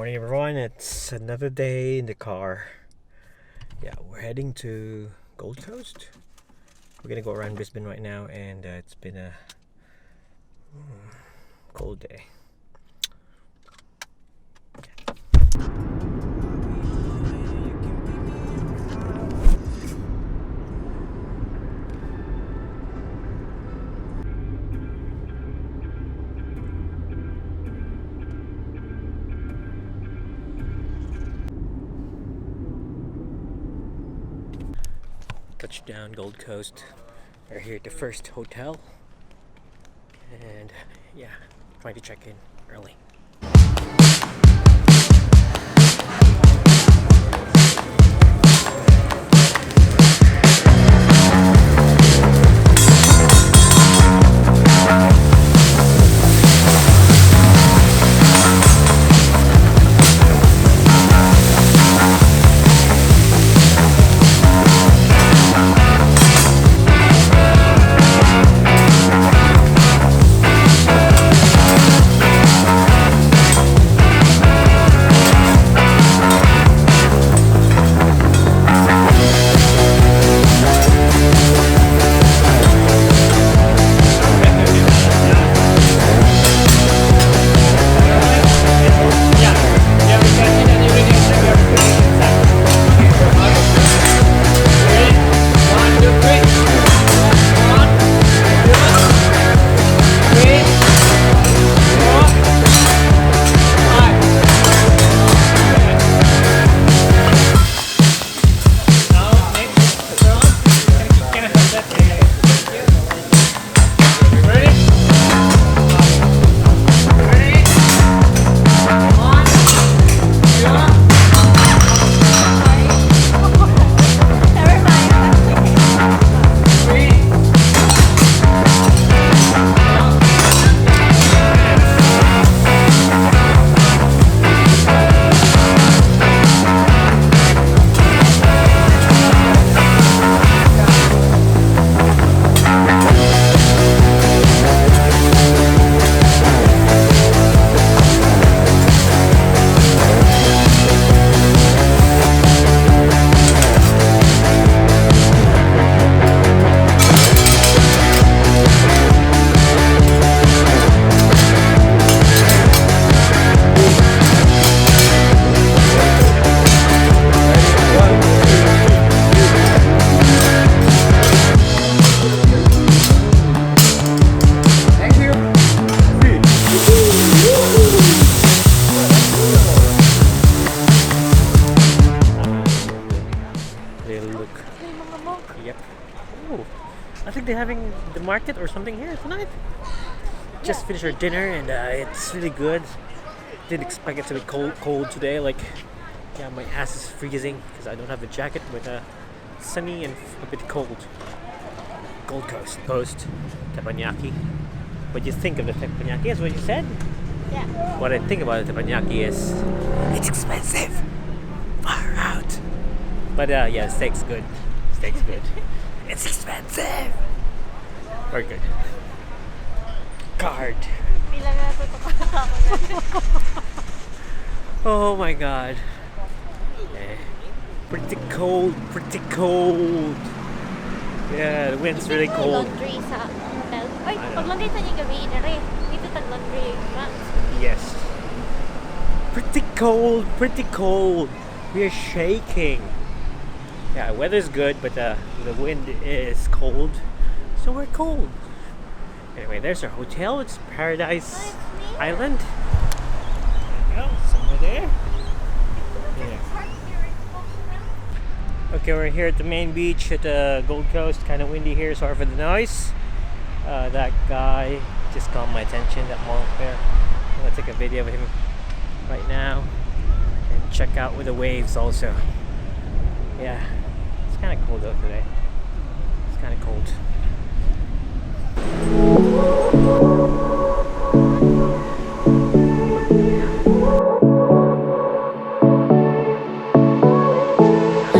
morning, everyone. It's another day in the car. Yeah, we're heading to Gold Coast. We're gonna go around Brisbane right now, and it's been a cold day. Touchdown Gold Coast. We're here at the first hotel, and yeah, trying to check in early. Yep. Oh, I think they're having the market or something here tonight. Just finished our dinner, and it's really good. Didn't expect it to be cold today. Like, yeah, my ass is freezing because I don't have a jacket. But sunny and a bit cold. Gold Coast, teppanyaki. What do you think of the teppanyaki? Is what you said? Yeah. What I think about the teppanyaki is it's expensive. Far out. But yeah, steak's good. Steak's good. It's expensive. Very good. Card. Oh my god. Eh. Pretty cold. Yeah, the wind's really cold. Laundry sa hotel. Ay, pag-laundry sa niya gabi na rin. Dito tag-laundry. Yes. Pretty cold. We are shaking. Yeah, weather's good, but the wind is cold, so we're cold. Anyway, there's our hotel. It's Paradise Island. There you go, somewhere there. Yeah. Okay, we're here at the main beach at the Gold Coast. Kind of windy here. Sorry for the noise. That guy just caught my attention. That monk there. I'm gonna take a video of him right now and check out with the waves also. Yeah, it's kind of cold out today. It's kind of cold.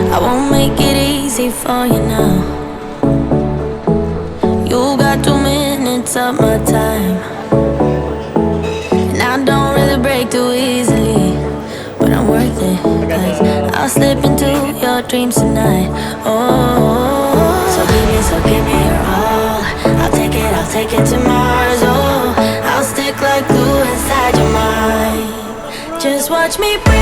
I won't make it easy for you now. You got 2 minutes of my time, and I don't really break too easily. slip into your dreams tonight. Oh, so give me your all. I'll take it to Mars. Oh, I'll stick like glue inside your mind. Just watch me breathe.